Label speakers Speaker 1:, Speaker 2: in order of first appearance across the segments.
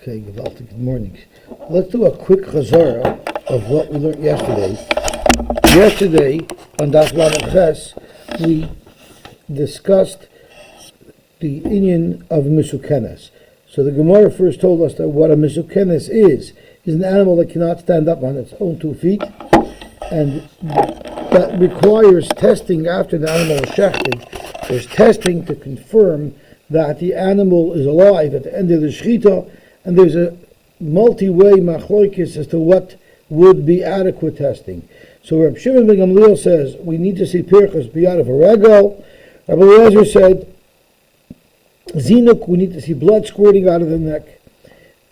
Speaker 1: Okay, Gavalti, good morning. Let's do a quick chazara of what we learned yesterday. Yesterday, on Daf Lamed Ches, we discussed the inyan of Misukenes. So the Gemara first told us that what a Misukenes is an animal that cannot stand up on its own 2 feet, and that requires testing after the animal is shechted. There's testing to confirm that the animal is alive at the end of the shechita, and there's a multi-way machloikis as to what would be adequate testing. So Reb Shimon ben Gamliel says we need to see pirchas biyad of a regal. Rabbi Eliezer said zinuk, we need to see blood squirting out of the neck.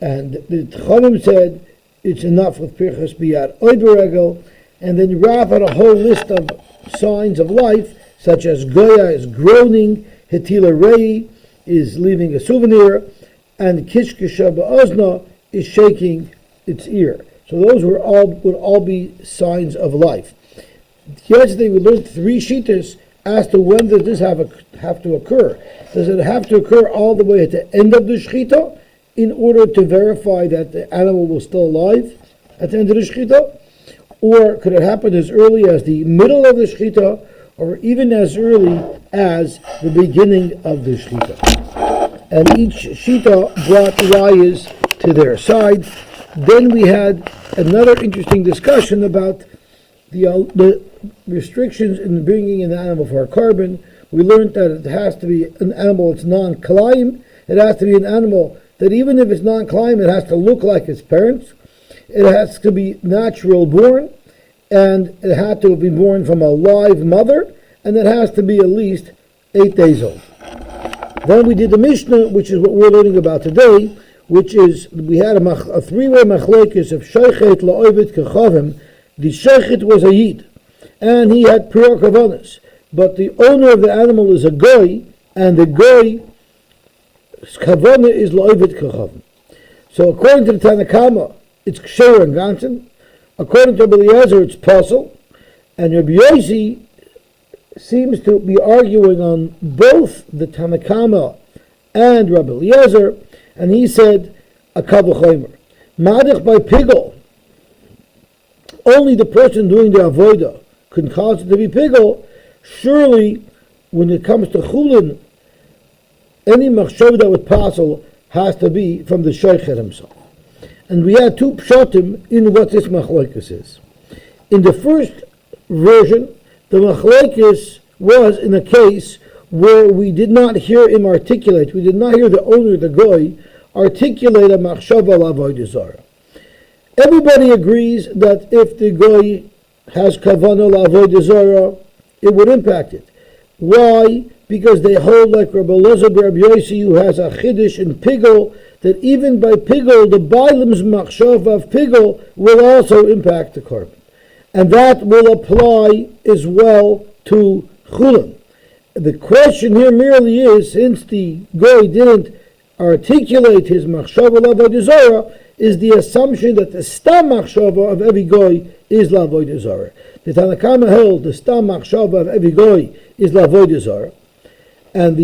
Speaker 1: And the Tchanim said it's enough with pirchas biyad oid regal. And then Rav had a whole list of signs of life, such as goya is groaning, hitila rei is leaving a souvenir, and kishkisha ba'ozna is shaking its ear. So those would all be signs of life. Yesterday we learned 3 shitas as to when does this have to occur. Does it have to occur all the way at the end of the shechita in order to verify that the animal was still alive at the end of the shechita? Or could it happen as early as the middle of the shechita, or even as early as the beginning of the shechita? And each shita brought rayas to their side. Then we had another interesting discussion about the restrictions in bringing an animal for a carbon. We learned that it has to be an animal that's non-kalaim. It has to be an animal that even if it's non-kalaim, it has to look like its parents. It has to be natural born, and it had to be born from a live mother, and it has to be at least 8 days old. Then we did the Mishnah, which is what we're learning about today, which is we had a 3-way machlekes of sheichet la'ovid kechavim. The sheichet was a yid, and he had prior kavanas, but the owner of the animal is a goy, and the goy's kavana is la'ovid kechavim. So according to the Tanakama, it's ksher and ganzen. According to Rabbi Eliezer, it's puzzle, and Rabbi Yosy seems to be arguing on both the Tanakama and Rabbi Eliezer, and he said a kavachomer. Madich by pigel, only the person doing the avoda can cause it to be pigel. Surely, when it comes to Chullin, any machshavda with puzzle has to be from the sheichet himself. And we had 2 pshatim in what this machlokes is. In the first version, the machlokes was in a case where we did not hear him articulate, we did not hear the owner, the goy, articulate a machshava l'avodah zarah. Everybody agrees that if the goy has kavanah l'avodah zarah, it would impact it. Why? Because they hold like Rabbi Eliezer Rabbi Yosy, who has a chiddush in pigel, that even by pigel, the bailim's machshava of pigel will also impact the carbon. And that will apply as well to Chullin. The question here merely is, since the goy didn't articulate his machshava l'avodah zarah, is the assumption that the stam machshava of every goy is l'avodah zarah. The Tanakama held the stam machshava of every goy is l'avodah zarah, and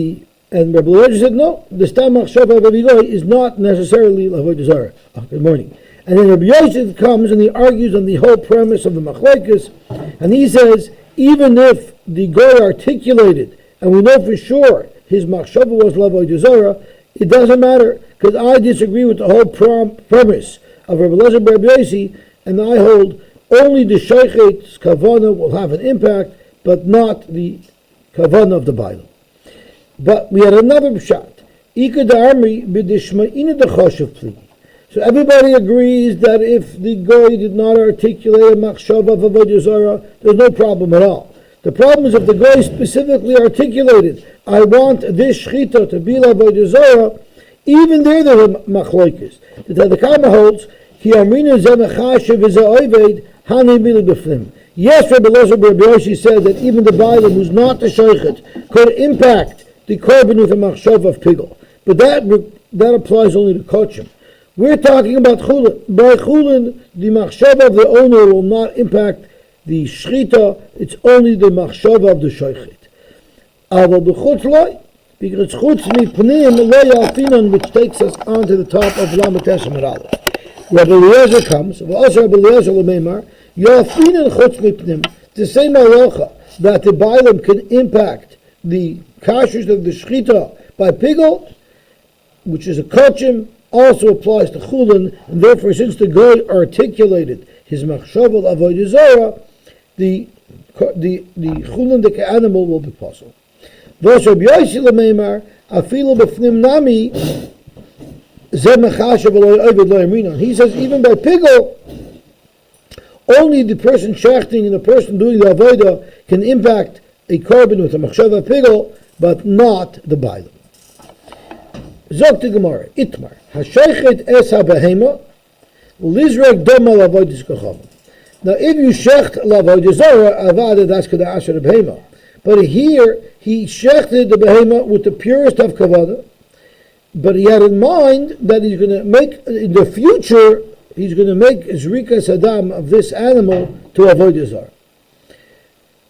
Speaker 1: Rabbi Eliezer said no, the stam machshava of every goy is not necessarily l'avodah zarah. Good morning. And then Rabbi Yosef comes and he argues on the whole premise of the machlokes, and he says even if the goy articulated, and we know for sure his machshava was l'avodah zarah, it doesn't matter, because I disagree with the whole premise of Rabbi Eliezer Rabbi Yosy, and I hold only the sheichet's kavanah will have an impact, but not the kavanah of the Bible. But we had another pshat. Ika da'amri b'dishma'ina d'choshev pli. So everybody agrees that if the goy did not articulate a machshava of avodah zarah, there's no problem at all. The problem is if the goy specifically articulated, I want this shechita to be l'avodah zarah, even there there's a machlokes. The Tanakama holds, ki amrina zeh mechashev v'zeh oved, hani mili b'fnim. Yes, Rabbi Eliezer Rabbi Yosy said that even the bailim who's not the sheichet could impact the carbon with a machshava of pigel. But that applies only to kochim. We're talking about Chullin. By Chullin, the machshava of the owner will not impact the shechita, it's only the machshava of the sheichet. Aval b'chutz loy, because it's chutz mipnim lo yalfinon, which takes us onto the top of Lamed Teshem and Aleph. Rabbi Eliezer comes, also Rabbi Eliezer Lememar, yalfinon chutz mipnim, to say malacha that the Bailam can impact the kashrus of the shchita by pigol, which is a kachim, also applies to Chullin, and therefore, since the Goy articulated his machshav al avodah zarah, the Chullin the animal will be possible. Thus, Rabbi Yosy Lememar, afilu b'fnim nami, zeh mechashav al oived lo yamrinon. He says even by pigol, only the person shechting and the person doing the avodah can impact a carbon with a machshav pigol, but not the bailam. Zog the Gemara, Itmar, Hashaychet es ha-behema, Lizrek dom al-avodah kachavim. Now, if you shecht l'avodah zarah, Avoda, that's kada asher behema. But here, he shechted the behema with the purest of kavada, but he had in mind that he's going to make, in the future, he's going to make zrika sadam of this animal to avodah zarah.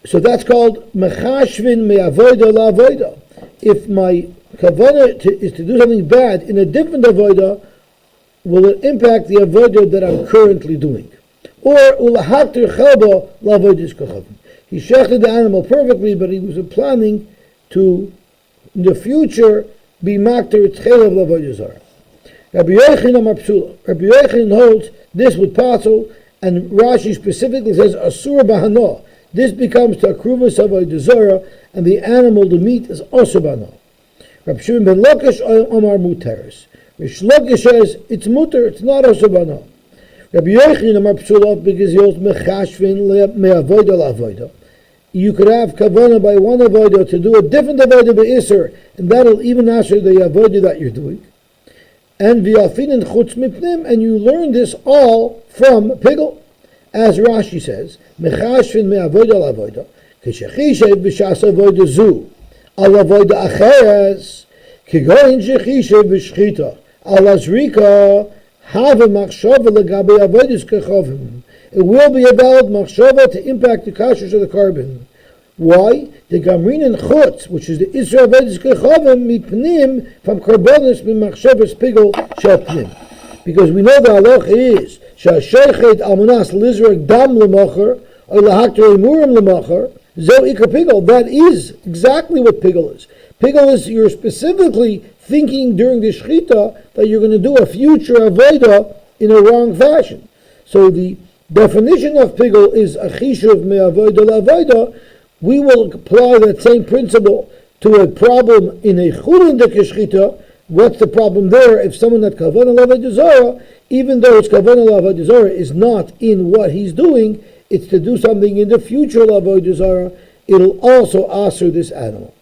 Speaker 1: So that's called mechashvin me'avodah la'avodah. If my kavanah is to do something bad in a different avodah, will it impact the avodah that I'm currently doing? Or ulahatir chelba la'avodah kachavim. He shechted the animal perfectly, but he was planning to, in the future, be makter its chelav la'avodah zarah. Rabbi Yochanan Amar Psula. Rabbi Yochanan holds this with pasul, and Rashi specifically says asur b'hano. This becomes to akruvas avodah zarah, and the animal, the meat, is also b'hano. Rabbi Shimon ben Lakish Omar muteris. Rish Lakish says it's muter, it's not also b'hano. Rabbi Yochanan Amar Psula, because he holds mechashvin me'avodah la'avodah. You could have kavanah by one avodah to do a different avodah be'isr, and that'll even answer the avodah that you're doing. And v'yalfinin chutz mipnim, and you learn this all from pigol. As Rashi says, mechashvin me'avodah la'avodah, k'shechishev b'shas avodah zu, al avodah acheres, k'goyin shechishev b'shchita, al azrika, have a machshava legabe avodas kachavim. It will be a valid machshava to impact the kashrus of the carbon. Why? The gamrin and chutz, which is the Isra avodas kachavim, mipnim, from karbonis, mimachshavas pigol shapnim. Because we know the halacha is, sha'shechet almanas lizrek dam lemacher, or lahakter emurim lemacher, zo ikar pigol. That is exactly what pigol is. Pigol is you're specifically thinking during the shechita that you're going to do a future avodah in a wrong fashion. So the definition of pigol is a chishuv me'avodah la'avodah. We will apply that same principle to a problem in a chulin de shechita. What's the problem there? If someone that kavanah l'avodah zarah, even though it's kavanah l'avodah zarah is not in what he's doing, it's to do something in the future l'avodah zarah, it'll also answer this animal.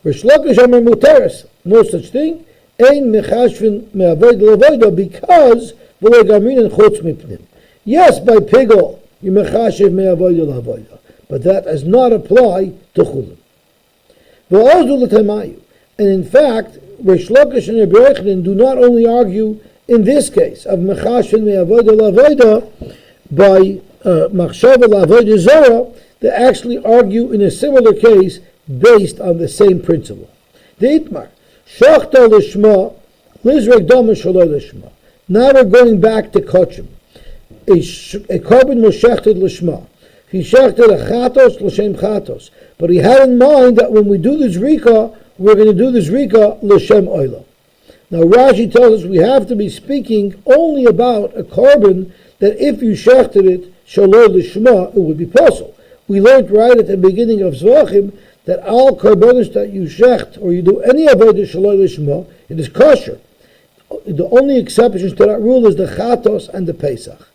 Speaker 1: Rish Lakish Amar muteris, no such thing. Ein mechashvin me'avodah la'avodah, because v'lo gamrin and chutz mipnim. Yes, by pigol you mechashev me'avodah la'avodah, but that does not apply to chulin. V'ozu l'temayu, and in fact, Rish Lakish and Rabbi Yochanan do not only argue in this case of mechashvin me'avodah la'avodah by machshava la'avodah zarah, they actually argue in a similar case based on the same principle. Deitmar, shachta lishma, lizrek dama shaloi lishma. Now we're going back to kachim. A carbon was shechted lishma. He shechted a chatos l'shem chatos. But he had in mind that when we do the zrika, we're going to do the zrika l'shem oila. Now Rashi tells us we have to be speaking only about a carbon that if you shechted it shaloi lishma, it would be possible. We learned right at the beginning of Zvachim that all karbonos that you shecht or you do any avodah shaloi lishma, it is kosher. The only exceptions to that rule is the chatos and the pesach.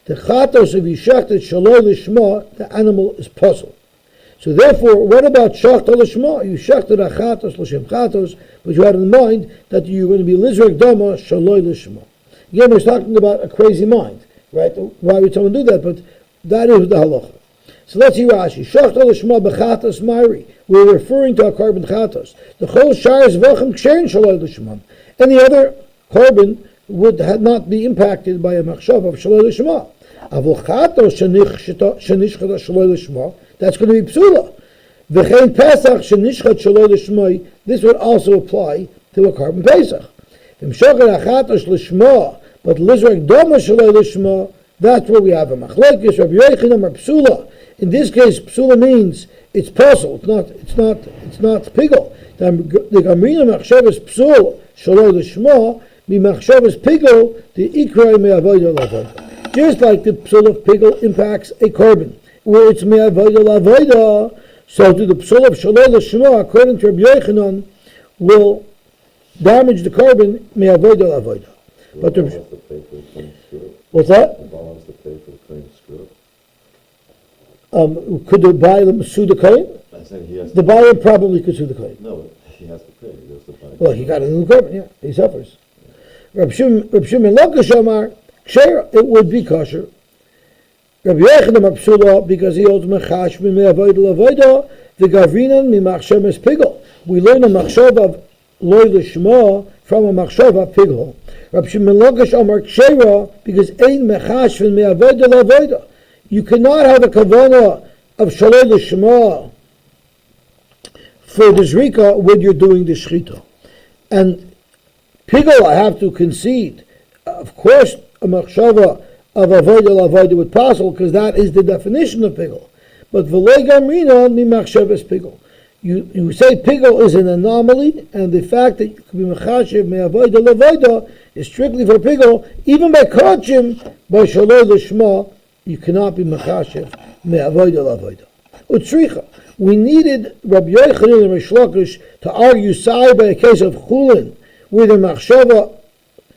Speaker 1: The chatos, if you shechted shaloi lishma, the animal is puzzled. So therefore, what about shechta lishma? You shechted a chatos l'shem chatos, but you had in mind that you're going to be lizrek dama shaloi lishma. Again, we're talking about a crazy mind, right? Why would someone do that? But that is the halacha. So let's see Rashi. Shachta l'shma b'chatas ma'iri. We're referring to a carbon chatas. The chol shars v'achem kshein shaloi l'shma. Any other carbon would not be impacted by a machshav of shaloi l'shma. Avol chatos shenishchata shaloi l'shma. That's going to be psula. V'chein Pesach shenishchat shaloi l'shmoi. This would also apply to a carbon Pesach. V'mshochet achatosh l'shma, but lizrek doma shaloi l'shma. That's where we have a machlokes. Rabbi Yochanan or psula. In this case, psula means it's puzzle. It's not pigel. The gamrina machshavas psul shaloi l'shma. Mi machshavas pigel the ikray me'avoda l'avoda. Just like the psul of pigel impacts a carbon, where it's me'avoda l'avoda, so to the psul of shaloi l'shma, according to Rabbi Yochanan, will damage the carbon me'avoda l'avoda. But what's that? Could the Baalim sue the Kohen? The Baalim probably could sue the Kohen.
Speaker 2: No, he has to pay.
Speaker 1: Well, he got a new carbon, yeah, he suffers. Reb Shimon Lakish Amar, Ksher, it would be kosher. Rabbi Yochanan Psula, because he holds Mechash min me'avoda l'avoda, the Gavrinan mi machshavas pigel. We learn a machshav of loy l'shma from a machshav of pigel. Rabbi Shimon Lakish Amar Ksher, because ein mechash min me'avoda l'avoda. You cannot have a kavanah of shaloi l'shma for the zrika when you're doing the shchita. And pigel, I have to concede, of course, a machshava of avoda l'avoda would possible, because that is the definition of pigel. But v'lei gamrina mi machshavas pigel. You say pigel is an anomaly, and the fact that you can be machashiv me avoda l'avoda is strictly for pigel. Even by kachim, by shaloi l'shma, you cannot be machashiv me avoda l'avoda. Utzricha. We needed Rabbi Yochanan and Rish Lakish to argue side by a case of Chullin, where the machshava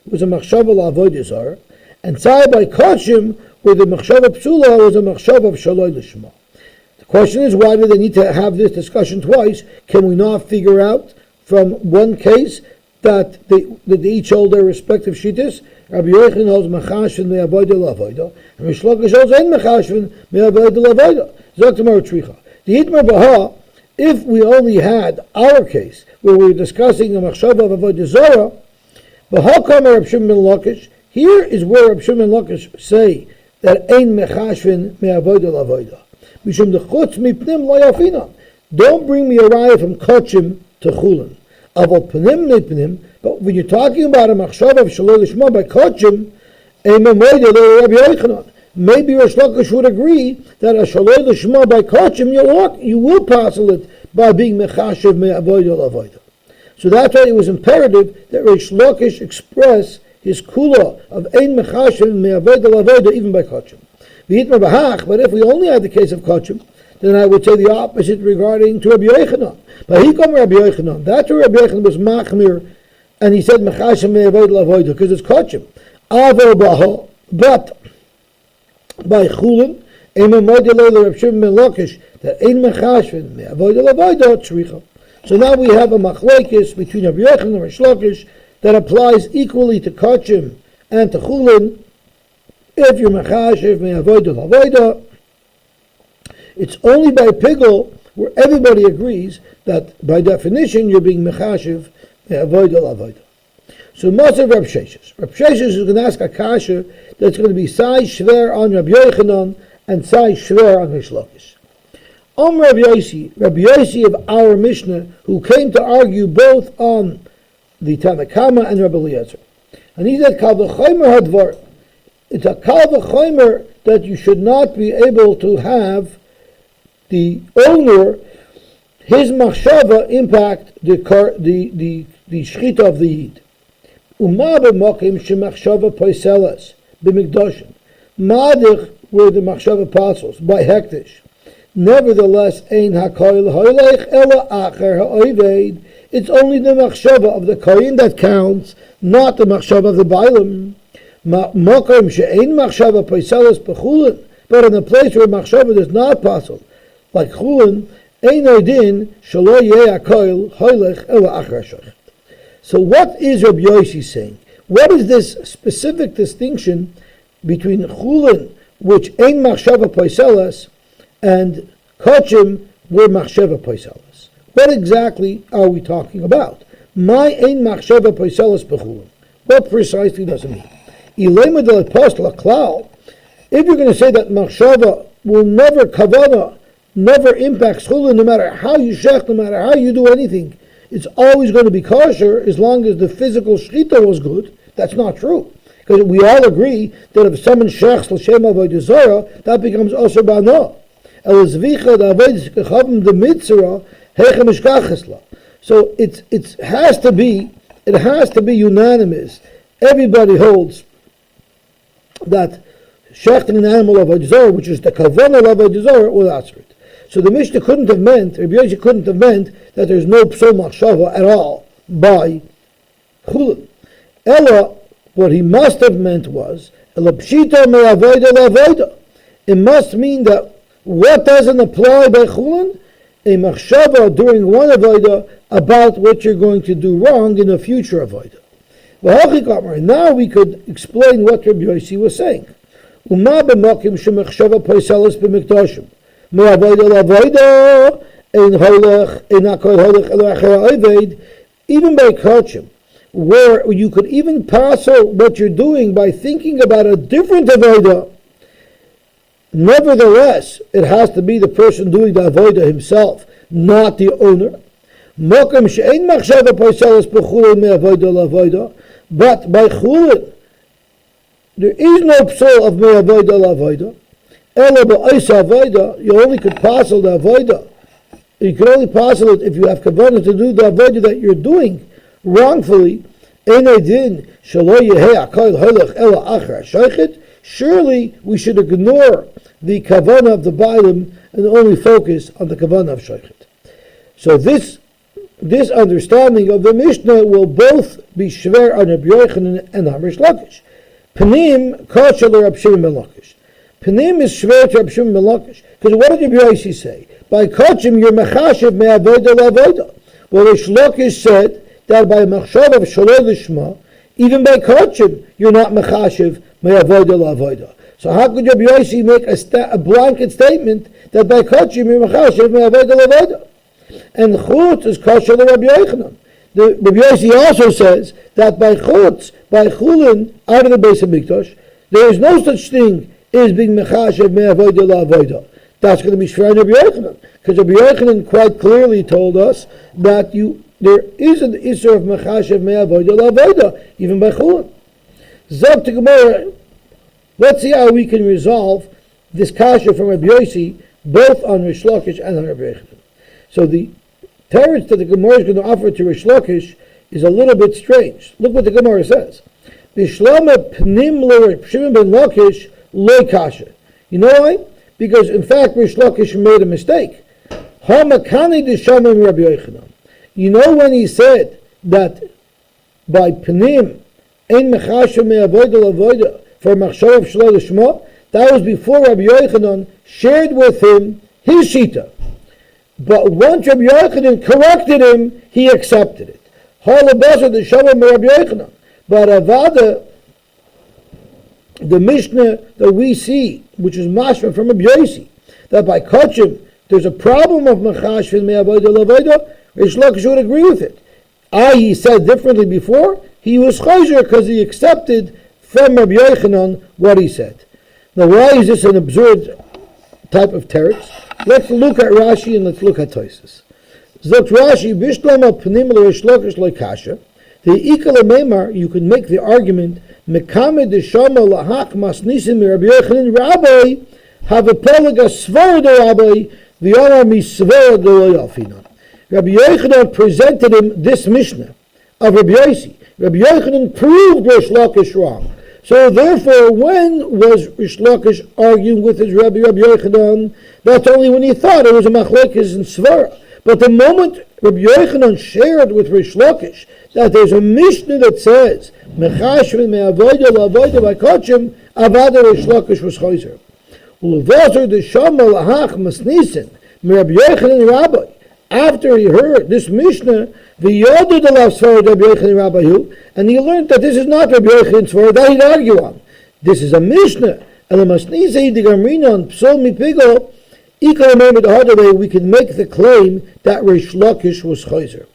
Speaker 1: was a machshava l'avoda zara, and side by kachim, where the machshava psula was a machshava of shaloi l'shma. The question is, why do they need to have this discussion twice? Can we not figure out from one case that they each hold their respective shittas? Rabbi Yochanan holds machashvin me'avoda l'avoda, and Rish Lakish holds ein machashvin me'avoda l'avoda. Zok tomorrow tzricha. The Hitmar Baha, if we only had our case where we were discussing the machshava of avoda zara, Baha Kamar Reb Shimon ben Lakish. Here is where Reb Shimon ben Lakish say that ein mechashvin me'avoda l'avoda. Mishum dechutz mipnim lo yafinan. Don't bring me a raya from kachim to chulin. Avol pnim mipnim. But when you're talking about a machshava of shaloi l'shma by kachim, ein memoida lo Rabbi Yochanan. Maybe Rish Lakish would agree that a shaloi l'shma by kachim you will passel it by being mechashiv me'avoda l'avoda. So that's why it was imperative that Rish Lakish express his kula of ein mechashiv me'avoda l'avoda even by kachim. V'hitmar b'hach, but if we only had the case of kachim, then I would say the opposite regarding to Rabbi Yochanan. But he come Rabbi Yochanan. That's where Rabbi Yochanan was machmir, and he said mechashiv me'avoda l'avoda because it's kachim. Avo b'ha, but by chulin, ein memoida lo Reb Shimon ben Lakish that ein mechashvin me'avoda l'avoda tzricha. So now we have a machlokes between Rabbi Yochanan and Rish Lakish that applies equally to kachim and to chulin. If you're mechashiv me'avoda l'avoda, it's only by pigel where everybody agrees that by definition you're being mechashiv me'avoda l'avoda. So Maser Reb Sheshes. Reb Sheshes is going to ask a kasha that's going to be Sai Shver on Rabbi Yochanan and Sai Shver on Rish Lakish. Rabbi Yosy of our Mishnah, who came to argue both on the Tanakama and Rabbi Eliezer. And he said, Kal v'chomer hadvar. It's a kal v'chomer that you should not be able to have the owner, his machshava impact the shchita of the yid. Uma b'mokim shemachshava poiselas b'mikdoshin. Madich were the machshava apostles by hektish. Nevertheless, ein hakoil hoylech ela acher ha'oived. It's only the machshava of the kohen that counts, not the machshava of the bailam. Mokim she'ein machshava poiselas b'chulin. But in a place where machshava is not possible, like chulin, ein oidin shelo yeh hakoil hoylech ela acher ha'shochet. So what is Rabbi Yosy saying? What is this specific distinction between chulin, which ain't machshava poiselas, and kachim, where machshava poiselas? What exactly are we talking about? My ain't machshava poiselas bechulin. What precisely does it mean? Ilema del apostle klal. If you're going to say that machshava will never kavana never impacts Chullin, no matter how you shech, no matter how you do anything. It's always going to be kosher as long as the physical shechita was good. That's not true. Because we all agree that if someone shechs l'shem avodah zarah, that becomes osher b'ano. So it has to be unanimous. Everybody holds that shechting an animal of avodah zarah, which is the kavanah of avodah zarah, will answer it. So the Mishnah couldn't have meant, Rabbi Yosy couldn't have meant that there's no psul machshava at all by Chullin. Ella, what he must have meant was, Ela pshita me'avoda la'avoda. It must mean that what doesn't apply by Chullin? A machshava during one avoda about what you're going to do wrong in a future avoda. Now we could explain what Rabbi Yosy was saying. Uma b'makim shemachshava poiselis b'mikdashim. Even by kachim, where you could even parcel what you're doing by thinking about a different avodah, nevertheless, it has to be the person doing the avodah himself, not the owner. But by Chullin, there is no psul of me'avodah la'avodah. You only could parcel the avodah. You can only parcel it if you have kavanah to do the avodah that you're doing wrongfully. Surely we should ignore the kavanah of the bailim and only focus on the kavanah of shaychet. So this understanding of the Mishnah will both be shver on Rabbi Yochanan and Harish Lakish. Panim kosher Rabbi Shimon ben Lakish. Panim is shver to Rabbi Shimon ben Lakish. Because what did Rabbi Yosy say? By kachim you're mechashev me'avoda la'avoda. Well, Rish Lakish said that by machshav of shaloi lishma, even by kachim you're not mechashev me'avoda la'avoda. So how could Rabbi Yosy make a blanket statement that by kachim you're mechashev me'avoda la'avoda? And chutz is kosher to Rabbi Yochanan. Rabbi Yosy also says that by chutz, by Chullin, out of the base of Mikdash, there is no such thing as being mechashev me'avoda la'avoda. That's going to be shver Rabbi Yochanan, because Rabbi Yochanan quite clearly told us that there is an issur of mechashev me'avoda la'avoda, even by Chullin. Zok to Gemara, let's see how we can resolve this kasha from Rabbi Yosy, both on Rish Lakish and on Rabbi Yochanan. So the teretz that the Gemara is going to offer to Rish Lakish is a little bit strange. Look what the Gemara says. Bishlama pnim lo Shimon ben Lakish lo kasha. You know why? Because in fact Rish Lakish made a mistake. Hamakani d'shamim Rabbi Yochanan. You know when he said that by pnim ein mechashem me'avoda l'avoda for machshov shlo l'shma, that was before Rabbi Yochanan shared with him his shita. But once Rabbi Yochanan corrected him, he accepted it. Halabasa d'shamim Rabbi Yochanan. But Avoda, the Mishnah that we see, which is mashma from Rabbi Yosy, that by kachim there's a problem of mechashvin me'avoda l'avoda, Rish Lakish would agree with it. He said differently before, he was chayzer because he accepted from Rabbi Yochanan what he said. Now why is this an absurd type of teretz? Let's look at Rashi and let's look at Tosfos. Zot Rashi, Bishlama pnim Rish Lakish lo kasha. The ikal meimar, you can make the argument, mekamed deshama lahak masnisim Rabbi Yochanan Rabbi have a pelaga svar de Rabbi v'yamar misvar de lo yalfinan. Rabbi Yochanan presented him this Mishnah of Rabbi Yosy. Rabbi Yochanan proved Rish Lakish wrong. So therefore, when was Rish Lakish arguing with his Rabbi Yochanan? That's only when he thought it was a machlokes and svara. But the moment Rabbi Yochanan shared with Rish Lakish that there's a Mishnah that says mechashvin me'avoda la'avoda by kachim, Avoda Rish Lakish was chayzer. Ulevazer d'shama lahach masnisin Rabbi Yochanan Rabbi. After he heard this Mishnah, v'yodu d'lav svara Rabbi Yochanan Rabbi, and he learned that this is not Rabbi Yochanan's svara that he'd argue on. This is a Mishnah. And the masnisei the gamrina on psol mipigo. We can make the claim that Rish Lakish was chayzer.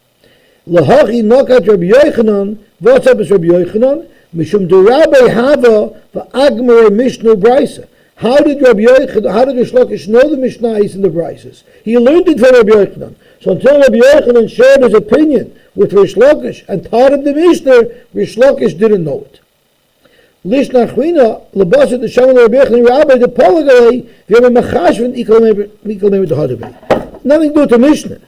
Speaker 1: Lahachi nokat Rabbi Yochanan. What's up is Rabbi Yochanan? Mishum de Rabbi Hava v'agmer Mishnah Brisa. How did Rabbi Rish Lakish know the Mishnayos and the Brises? He learned it from Rabbi Yochanan. So until Rabbi Yochanan shared his opinion with Rish Lakish and taught him the Mishnah, Rish Lakish didn't know it. Lishnachwina lebasit the Shaman Rabbi Yochanan Rabbi the Polagale v'yam mechashvin ikol meimer dehadavei. Nothing to do with the Mishnah.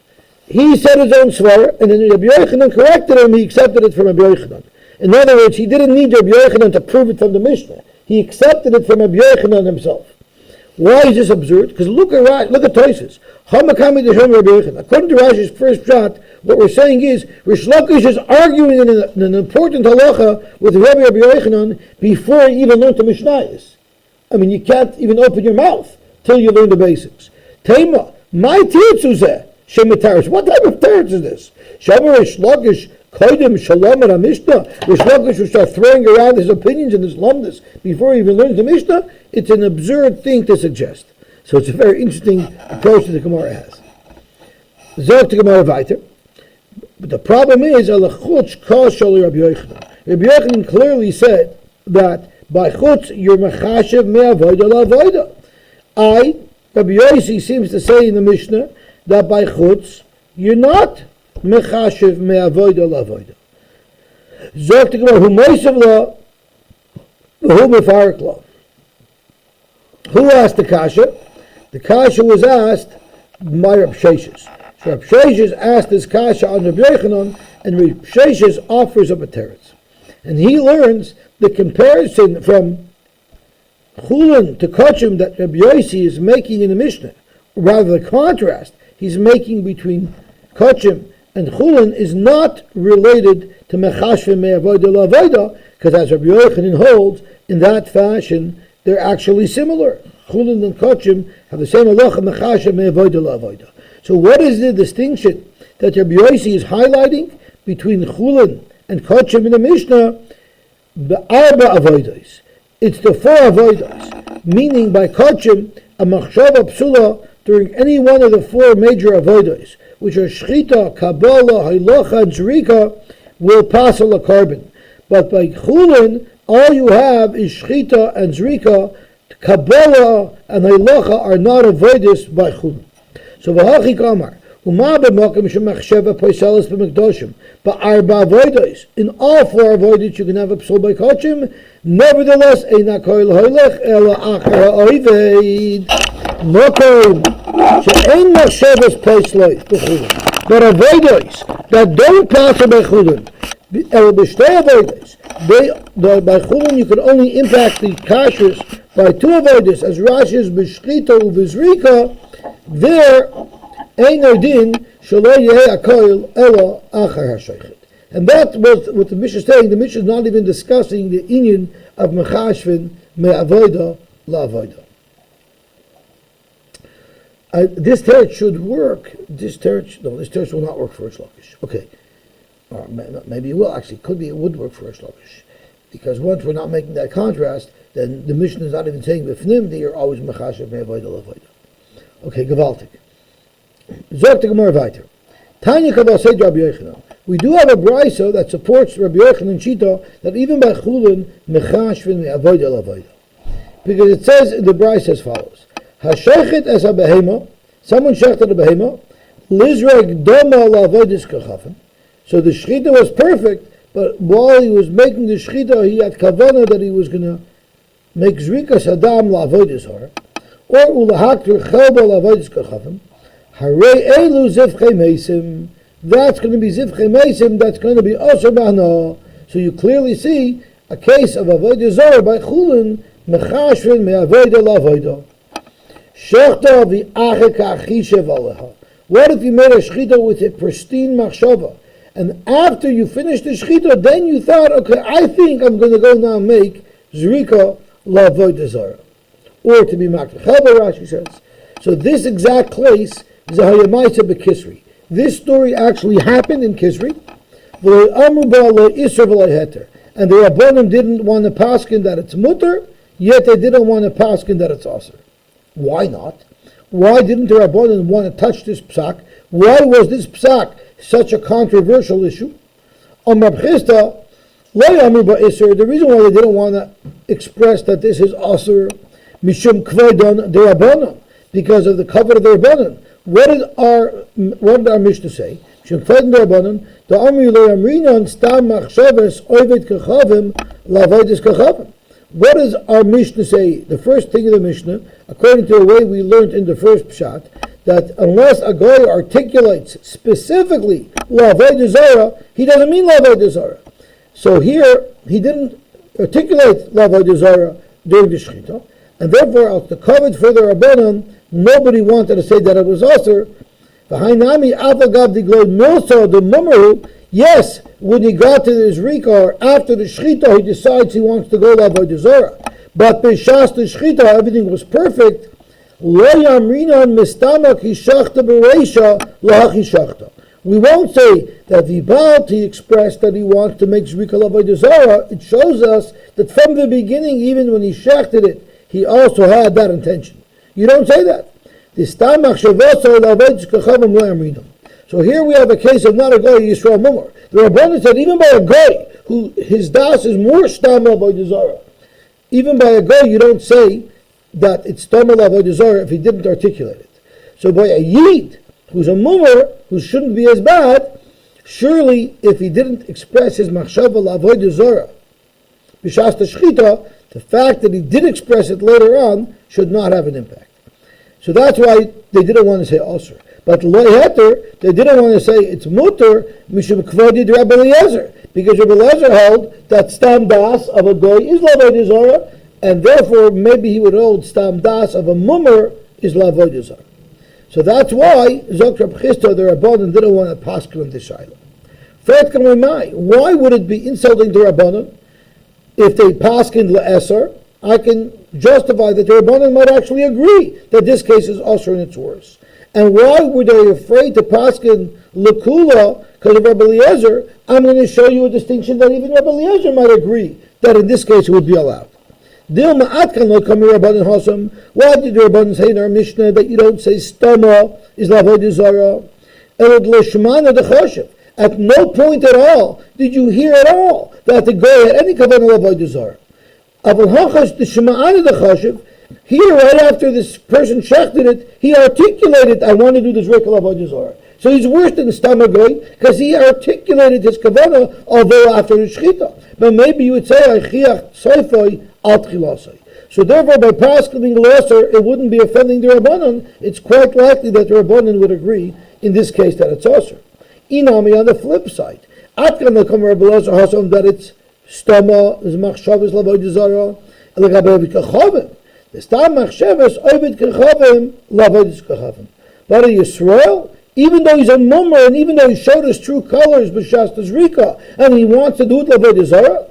Speaker 1: He said his own svar, and then Rabbi Yochanan corrected him. He accepted it from Rabbi Yochanan. In other words, he didn't need Rabbi Yochanan to prove it from the Mishnah. He accepted it from Rabbi Yochanan himself. Why is this absurd? Because look at Tosfos. According to Rashi's first shot, what we're saying is Rish Lakish is arguing in an important halacha with Rabbi Yochanan before he even learned the Mishnayos. I mean, you can't even open your mouth till you learn the basics. Tema, my tirtzuzeh shemataris. What type of teretz is this? Shabar Rish Lakish kodim shalom at Mishnah. Rish Lakish will start throwing around his opinions and his lumdus before he even learns the Mishnah. It's an absurd thing to suggest. So it's a very interesting approach that the Gemara has. Zog to Gemara weiter. But the problem is, Rabbi Yochanan clearly said that by chutz you're mechashev me'avoda la'avoda. Rabbi Yosy seems to say in the Mishnah that by chutz you're not mechashev me'avoda la'avoda. Zog to Gemara hu moisav la v'hu mefarik la. Who asked the kasha? The kasha was asked by Reb Sheshes. So Reb Sheshes asked this kasha on Rabbi Yochanan, and Reb Sheshes offers up a teretz. And he learns the comparison from Chullin to Kochim that Rabbi Yosy is making in the Mishnah, rather the contrast he's making between Kochim and Chullin is not related to Mechashvim Me'avoda La'avoda, because as Rabbi Yochanan holds, in that fashion, they're actually similar. Chullin and Kochim have the same halacha mechashev me'avoda la'avoda. So what is the distinction that Rabbi Yosy is highlighting between Chullin and Kochim in the Mishnah? The arba avodas. It's the four avodas. Meaning by Kochim, a machshava psula during any one of the four major avodas, which are shchita, kabbalah, halacha, and zrika, will pass a carbon. But by Chullin, all you have is shchita and zrika. Kabbalah and halacha are not avodas by Chullin. So v'hachi kamar uma b'makom shemachsheva poiselas b'mekdoshim ba'arba avodas. In all four avodas you can have a psul by Kochim. Nevertheless, eina koil hoilech ela achar ha'oived makom she'ein machshevas poiselas b'Chullin. But avodas that don't pass by Chullin, el b'shtei avodas, by Chullin you can only impact the kashrus by two avodas, as Rashi's b'shchita u'b'zrika, there ein din shelo yeh hakoil ela achar ha'shaychet. And that was what the Mishnah is saying. The Mishnah is not even discussing the inyan of mechashvin me'avoda la'avoda. This teretz should work. This teretz will not work for Rish Lakish. Okay, or maybe it will. Actually, could be it would work for Rish Lakish, because once we're not making that contrast, then the Mishnah is not even saying b'fnim that you're always mechashev me'avoda la'avoda. Okay, gewaltig. Zog the Gemara weiter. Tanya kabal said Rabbi Yochanan. We do have a brisa that supports Rabbi Yochanan Shita that even by Chullin mechashvin me'avoda la'avoda, because it says in the brisa as follows: Hashechet as a behema, someone shechted a behema, lizreg doma la'avodis kachafim. So the shchita was perfect, but while he was making the shchita, he had kavanah that he was going to make zrikas adam la'avodis har, or ulahakter chelba la'avodis kachafim. Harei elu zivchei meisim. That's going to be zivchei meisim. That's going to be osher b'hana. So you clearly see a case of avodah zarah by Chullin mechashvin me'avodah la'avodah. Shechta v'acheka achishev aleha. What if you made a shchita with a pristine machshava, and after you finished the shchita, then you thought, okay, I think I'm going to go now make zrika la'avodah zarah, or to be makar chelba, Rashi says. So this exact case is a hayamaisa b'kisri. This story actually happened in Kisri. And the Rabbanim didn't want to paskin that it's mutter, yet they didn't want to paskin that it's aser. Why not? Why didn't the Rabbanim want to touch this psak? Why was this psak such a controversial issue? The reason why they didn't want to express that this is aser, Mishum kvaydon derabbanon, because of the cover of the Rabbanon. What did our Mishnah say? Mishum kvaydon derabbanon, the Amri lo yamrinon stam machshavas oived kachavim lavoidis kachavim. What does our Mishnah say? The first thing of the Mishnah, according to the way we learned in the first pshat, that unless a guy articulates specifically lavoidis zara, he doesn't mean lavoidis zara. So here, he didn't articulate lavoidis zara during the shechita, and therefore, out the covered for the Rabbanon, nobody wanted to say that it was aser. V'hainami avagav digloy milsa the mummeru. Yes, when he got to the Zrika, or after the shechita, he decides he wants to go lavoidis zara. But b'shas the shechita, everything was perfect. Lo yamrinon mistamak hishachta b'reisha lahachishachta. We won't say that Vibalt, he expressed that he wants to make Zrika lavoidis zara. It shows us that from the beginning, even when he shechted it, he also had that intention. You don't say that. So here we have a case of not a guy Yisrael Mumar. The Rabbanan said even by a guy who his das is more stam avodah zara, even by a guy you don't say that it's stam avodah zara if he didn't articulate it. So by a yid who's a Mumar who shouldn't be as bad, surely if he didn't express his machshava avodah zara b'shas shechita, the fact that he did express it later on should not have an impact. So that's why they didn't want to say Osir. But Lo Heter, they didn't want to say it's Mutter, Mishum Kvodi de Rabbi Eliezer, because Rabbi Eliezer held that Stam Das of a Goy is Lavodah Zara, and therefore maybe he would hold Stam Das of a Mummer is Lavodah Zara. So that's why Zok Rab Chisda, the Rabbanan, didn't want to paskin on the Shaila. Why would it be insulting the Rabbanan? If they paskin le'eser, I can justify that the Rabbanan might actually agree that this case is usher and it's worse. And why were they afraid to paskin lekula because of Rabbi Eliezer? I'm going to show you a distinction that even Rabbi Eliezer might agree that in this case it would be allowed. Why did the Rabbanan say in our Mishnah that you don't say stama is lavodah zara? At no point at all did you hear at all that the guy had any kavanah lavodah zara. Here, right after this person shechted it, he articulated, I want to do this Reka lavodah zara. So he's worse than the stomach guy because he articulated his kavanah although after the shechita. But maybe you would say, so therefore, by paskening loser, it wouldn't be offending the Rabbanan. It's quite likely that the Rabbanan would agree in this case that it's osir. Inami on the flip side, that it's stama is machshavas lavodah zara, legabe kachavim. The stam machshavas ovid kachavim lavodah kachavim. But in Yisrael, even though he's a mummer and even though he showed his true colors b'shas Rika, and he wants to do it lavodah zara,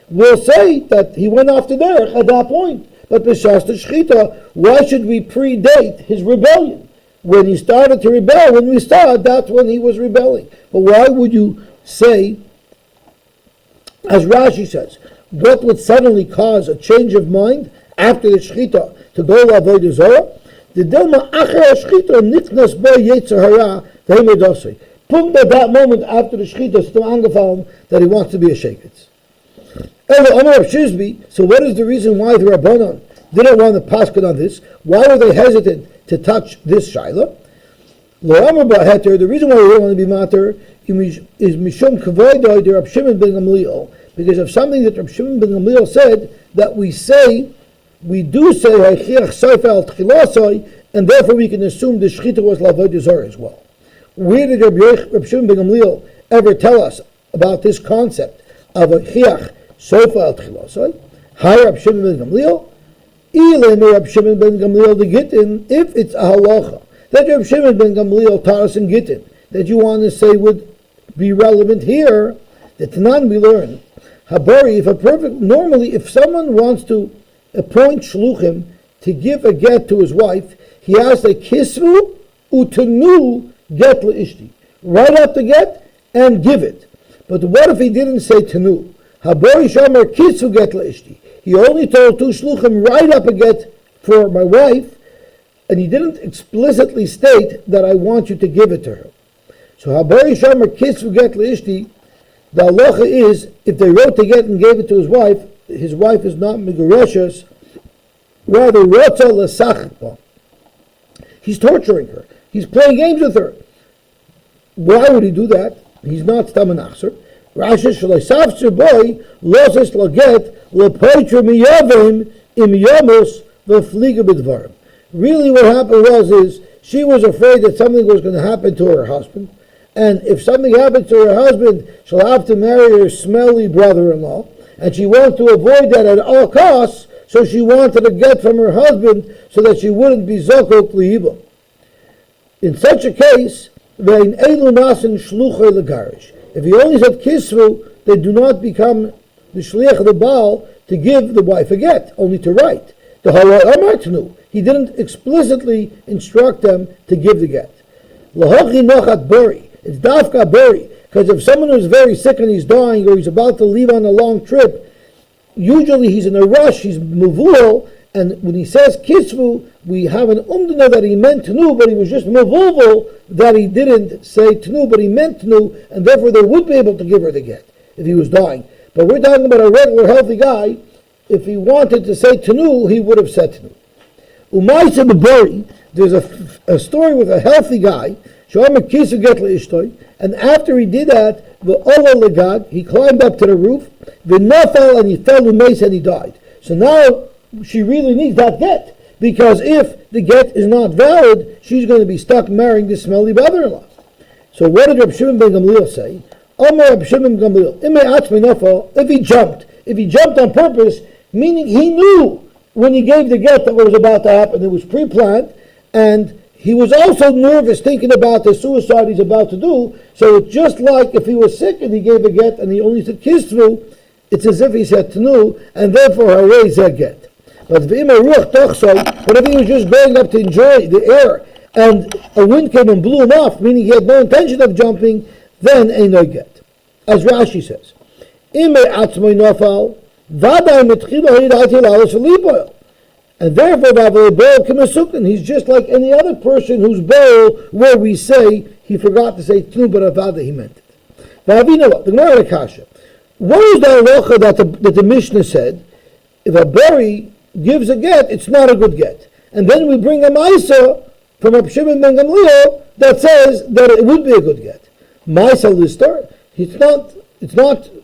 Speaker 1: we'll say that he went off to derech at that point. But b'shas shechita, why should we predate his rebellion? When he started to rebel, when we saw that's when he was rebelling. But why would you say, as Rashi says, what would suddenly cause a change of mind after the shechita to go lavodah zara? The dilma acher shechita niknas bo yetzer hara v'hemedosei. Punkt at that moment after the shechita still angefallen that he wants to be a sheketz. So what is the reason why the Rabbanan didn't want to paskin on this? Why were they hesitant to touch this shaila? The reason why we don't want to be mater is mishum kavoidoi de Rab Shimon ben Gamliel, because of something that Rab Shimon ben Gamliel said that we do say haychiach sefer al tchilasoi, and therefore we can assume the shechita was lavodah zara as well. Where did Rab Shimon ben Gamliel ever tell us about this concept of haychiach sefer al tchilasoi? Hi Rab Shimon ben Gamliel. Rab Shimon ben Gamliel the Gittin, if it's a halacha that Rab Shimon ben Gamliel taught us in Gittin, that you want to say would be relevant here, the Tanan we learn, Habari, normally if someone wants to appoint shluchim to give a get to his wife, he has a kisvu utanu get leishti. Write out the get and give it. But what if he didn't say tanu? Habari shamar kisvu get leishti. He only told two shluchim, write up a get for my wife, and he didn't explicitly state that I want you to give it to her. So habari shamar kisvu get leishti, the halacha is, if they wrote the get and gave it to his wife, his wife is not Megureshes, rather Rotza L'Sachba. He's torturing her. He's playing games with her. Why would he do that? He's not Stam and Achser. Rashi Shalaisavtzer boy loses laget lepoitra miyavim im yamos v'fliga b'dvarim. Really what happened is she was afraid that something was going to happen to her husband, and if something happened to her husband, she'll have to marry her smelly brother-in-law, and she wanted to avoid that at all costs, so she wanted to get from her husband so that she wouldn't be zokot lihiba. In such a case, vein elu nasin shluchei legarish. If he only said kisvu, they do not become the shliach of the Baal to give the wife a get, only to write. The hara amartnu. He didn't explicitly instruct them to give the get. Lahochi nochat buri. It's dafka buri. Because if someone is very sick and he's dying or he's about to leave on a long trip, usually he's in a rush, he's muvul, and when he says kisvu, we have an umdana that he meant tnu, but he was just muvul, that he didn't say tnu, but he meant tnu, and therefore they would be able to give her the get if he was dying. But we're talking about a regular healthy guy. If he wanted to say tnu, he would have said tnu. Umayse b'bori, there's a story with a healthy guy, and after he did that, he climbed up to the roof, and he fell umayse and he died. So now she really needs that get, because if the get is not valid, she's going to be stuck marrying this smelly brother-in-law. So what did Reb Shimon ben Gamliel say? Reb Shimon ben Gamliel, if he jumped on purpose, meaning he knew when he gave the get that what was about to happen, it was pre-planned, and he was also nervous thinking about the suicide he's about to do, so it's just like if he was sick and he gave a get and he only said kisvu, it's as if he said tnu, and therefore harei zeh get. But if he was just going up to enjoy the air, and a wind came and blew him off, meaning he had no intention of jumping, then ain't no get. As Rashi says, and therefore he's just like any other person whose bowl where we say he forgot to say tnu, but avada he meant it. The Gemara Kasha. What is the halacha that the Mishnah said? If a berry gives a get, it's not a good get. And then we bring a Maisa from Reb Shimon ben Gamliel that says that it would be a good get. Maisa lister, it's not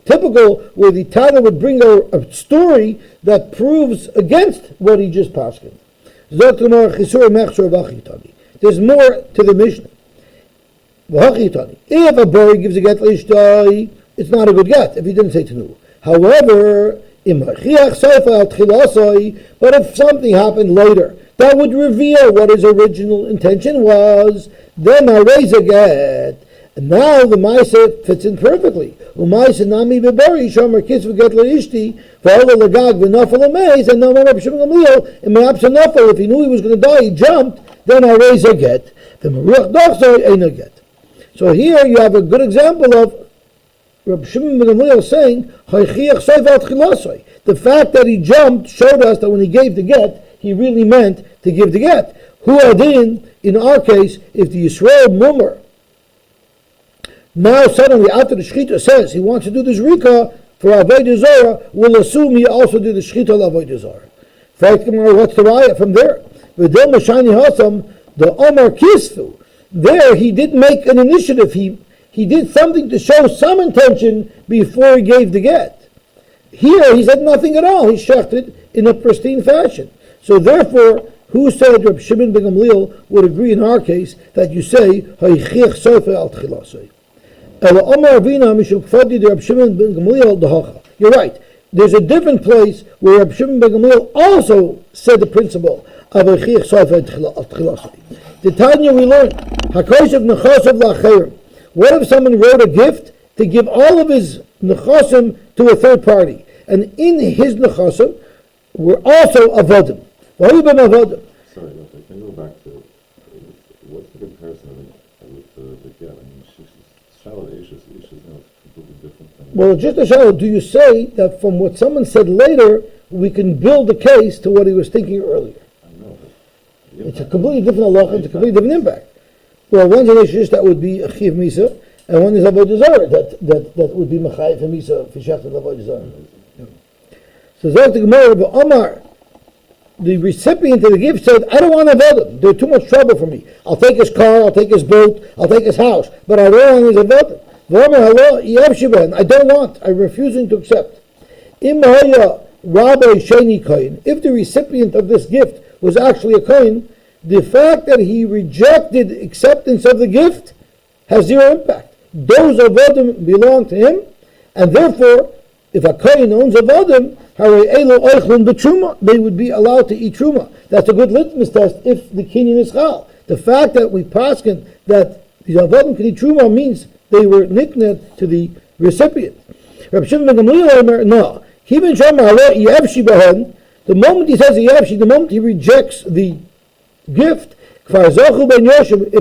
Speaker 1: typical where the Tana would bring a story that proves against what he just passed. There's more to the Mishnah. If a berry gives a get l'ishtoi, it's not a good get if he didn't say tenu. However, but if something happened later that would reveal what his original intention was, then I raise a get. And now the Maisa fits in perfectly. Umaisa nami beberi shomer kisv get leishti v'ola legag v'nafel ameiz. And now Reb Shimon Gamliel in me'apsa nafel, if he knew he was going to die, he jumped. Then I raise a get. The meruach dochsoi ain't a get. So here you have a good example of Reb Shimon ben Gamliel saying haychiach soif al tchilasoi. The fact that he jumped showed us that when he gave the get, he really meant to give the get. Hu adin, in our case, if the Yisrael mummer now suddenly after the shechita says he wants to do the zrika for Avoda Zarah, we'll assume he also did the shechita of Avoda Zarah. What's the riot from there? V'del mashani hasam the Omar Kisfu. There he did make an initiative. He did something to show some intention before he gave the get. Here he said nothing at all. He shechted in a pristine fashion. So therefore, who said Reb Shimon ben Gamliel would agree in our case that you say haychich sofer al tchilasoi? You're right. There's a different place where Reb Shimon ben Gamliel also said the principle of haychich sofer al tchilasoi. The Tanya we learned, Hakosav nechasav lacherim. What if someone wrote a gift to give all of his nechasim to a third party, and in his nechasim were also avodim?
Speaker 2: Sorry, I can go back to what's the comparison with the get? I mean, shallow issues now completely different than.
Speaker 1: Well, just a shallow. Do you say that from what someone said later, we can build a case to what he was thinking earlier?
Speaker 2: I know, but
Speaker 1: it's a completely different halacha. It's a completely different impact. Well, one's an issue that would be a chiv misa, and one is avodah zarah that would be mechayev misa for shechted avodah zarah. So Zok the Gemara, but Omar, the recipient of the gift said, I don't want Avoda. They're too much trouble for me. I'll take his car, I'll take his boat, I'll take his house, but I don't want his Avoda. I don't want. I'm refusing to accept. If the recipient of this gift was actually a kohen, the fact that he rejected acceptance of the gift has zero impact. Those avodim belong to him, and therefore, if a kohen owns avodim, they would be allowed to eat truma. That's a good litmus test if the kinyan is chal. The fact that we paskin that the avodim can eat truma means they were nicknamed to the recipient. Rabbi Shimon ben Gamliel, no. The moment he says yavshi, the moment he rejects the gift, if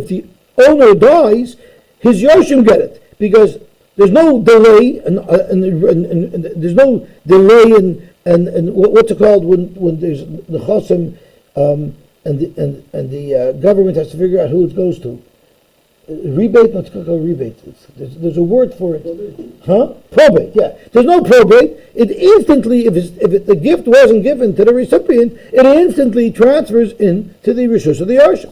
Speaker 1: the owner dies, his yoshim get it, because there's no delay, and there's no delay and what's it called when there's the chosim, and the government has to figure out who it goes to. Rebate, not called rebate. There's a word for it. Probate. Yeah. There's no probate. It instantly, the gift wasn't given to the recipient, it instantly transfers into the rishus of the yarshim.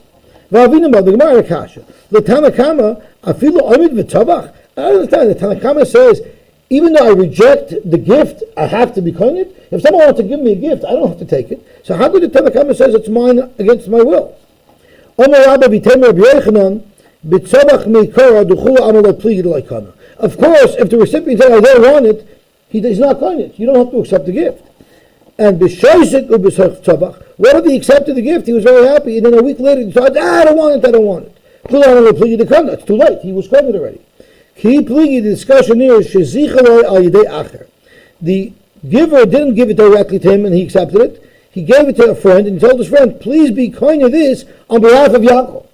Speaker 1: The Gemara Kasha. The Tanakama, afilu amid v'tabach. I understand. The Tanakama says, even though I reject the gift, I have to be kohen. If someone wants to give me a gift, I don't have to take it. So how could the Tanakama says it's mine against my will? Of course, if the recipient said, I don't want it, he's not going it. You don't have to accept the gift. And what if he accepted the gift? He was very happy, and then a week later he decided, I don't want it. It's too late. He was covered already. The discussion here is the giver didn't give it directly to him and he accepted it. He gave it to a friend and he told his friend, please be kind of this on behalf of Yaakov.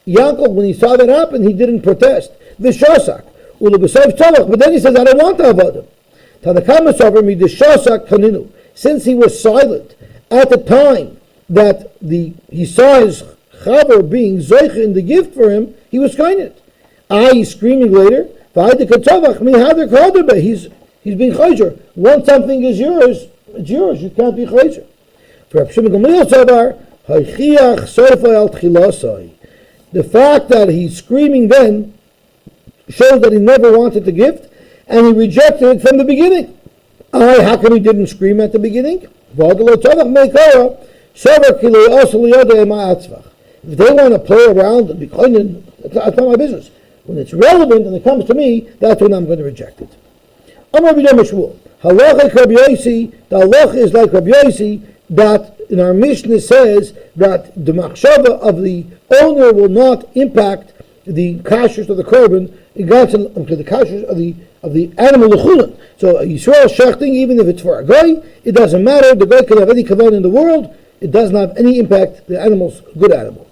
Speaker 1: Yaakov, when he saw that happen, he didn't protest. The shosak, but then he says, I don't want to avodah. Since he was silent at the time that he saw his chaver being zoich in the gift for him, he was kind of. He's screaming later. He's being chayzer. Once something is yours, it's yours. You can't be chayzer. For Rabbi Shimon Gamliel Sadar, the fact that he's screaming then shows that he never wanted the gift and he rejected it from the beginning. How come he didn't scream at the beginning? If they want to play around and be kind, that's not my business. When it's relevant and it comes to me, that's when I'm going to reject it. The halacha is like Rabbi Yosy, that in our Mishnah says that the machshava of the owner will not impact the kashrus of the korban, the kashrus of the animal, the chulin. So Yisrael shechting, even if it's for a guy, it doesn't matter. The guy can have any kavan in the world. It doesn't have any impact. The animal's a good animal.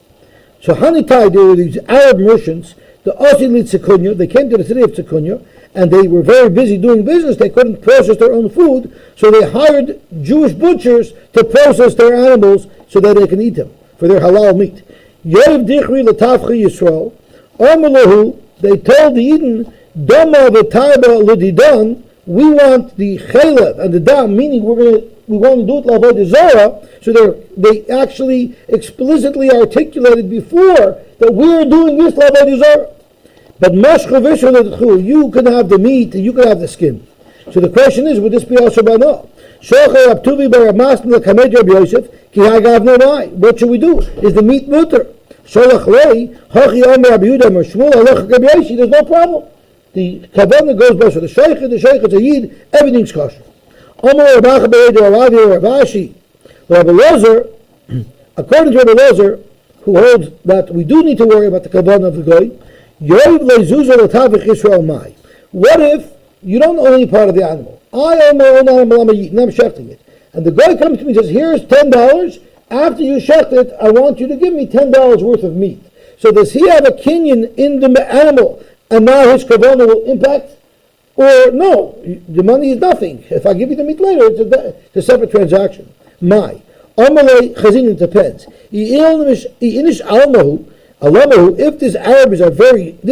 Speaker 1: So Hanitai, there were these Arab merchants, the Osil Tzikunya, they came to the city of Tzikunya, and they were very busy doing business. They couldn't process their own food, so they hired Jewish butchers to process their animals so that they can eat them for their halal meat. Yoiv Dichri Latavchi Yisrael, Amalahu, they told the Eden, Dama v'Taiba L'Didan, we want the Chalev and the Dam, meaning we want to do it L'Avodah Zarah, so they actually explicitly articulated before that we're doing this L'Avodah Zarah. But you can have the meat and you can have the skin. So the question is, would this be also bano? What should we do? Is the meat mutter? There's no problem. The kavanah goes by, so the sheikh is a yid, everything's kosher. According to Rabbi Lozer, who holds that we do need to worry about the kavanah of the goy, what if you don't own any part of the animal? I own my own animal, I'm shechting it. And the guy comes to me and says, here's $10. After you shecht it, I want you to give me $10 worth of meat. So does he have a kinyan in the animal and now his kavanah will impact? Or no, the money is nothing. If I give you the meat later, it's a separate transaction. Amalei chazin, it depends. If this Arab is if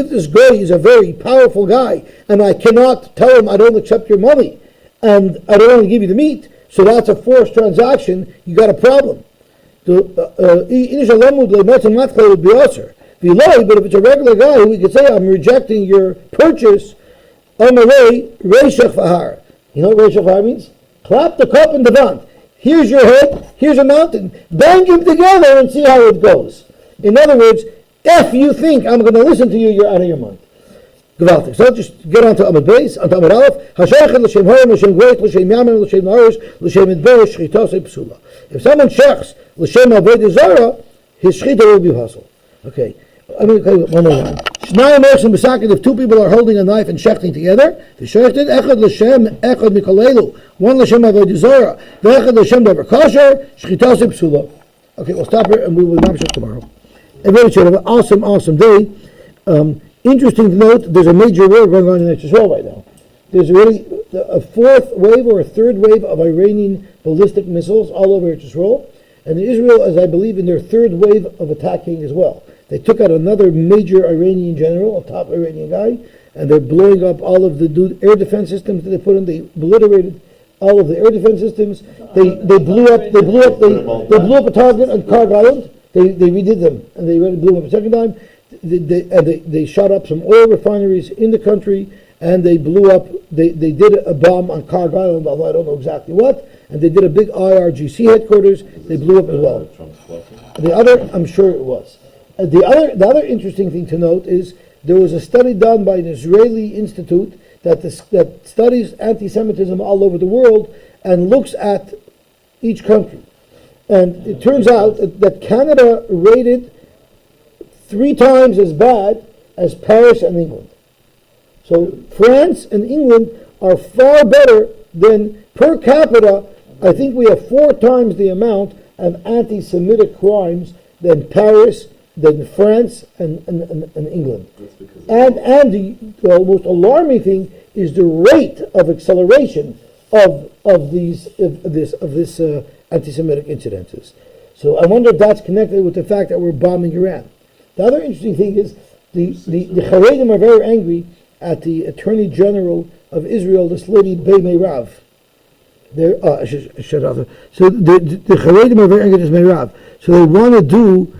Speaker 1: this guy is a very powerful guy, and I cannot tell him I don't accept your money, and I don't want to give you the meat, so that's a forced transaction, you got a problem. But if it's a regular guy who we could say, I'm rejecting your purchase, you know what Reishach Vahar means? Clap the cup in the vant. Here's your head, here's a mountain. Bang them together and see how it goes. In other words, if you think I'm going to listen to you, you're out of your mind. Gewaltig. So let's just get on to Amud Beis, on to Amud Aleph. Hashayachet l'shem horim, l'shem goyet, l'shem yamen, l'shem narish, l'shem midber, shchita se psula. If someone shechs l'shem avodah zara, his shchita will be hustled. Okay. I mean, one more line. Shnayim oxen b'sakin, if two people are holding a knife and shechting together, the shechted echad l'shem, echad mikolelu, one l'shem avodah zara, v'echad l'shem davar kosher, shchita se psula. Okay, we'll stop here and we will not tomorrow. Everybody should have an awesome day. Interesting to note, there's a major war going on in Israel right now. There's really a fourth wave or a third wave of Iranian ballistic missiles all over Israel. And Israel is, I believe, in their third wave of attacking as well. They took out another major Iranian general, a top Iranian guy, and they're blowing up all of the air defense systems that they put in. They obliterated all of the air defense systems. They blew up a target on Carg Island. They redid them, and they blew them up a second time. They shot up some oil refineries in the country, and they blew up. They did a bomb on Carg Island, although I don't know exactly what. And they did a big IRGC headquarters. They blew up as well. The other, I'm sure it was. The other interesting thing to note is there was a study done by an Israeli institute that studies anti-Semitism all over the world and looks at each country. And it turns out that Canada rated 3 times as bad as Paris and England. So France and England are far better than, per capita, I think we have 4 times the amount of anti-Semitic crimes than Paris, than France and England. And the most alarming thing is the rate of acceleration of this anti-Semitic incidences. So I wonder if that's connected with the fact that we're bombing Iran. The other interesting thing is the Haredim are very angry at the Attorney General of Israel, this lady Bey Meirav. So the Haredim are very angry at this Meirav. So they want to do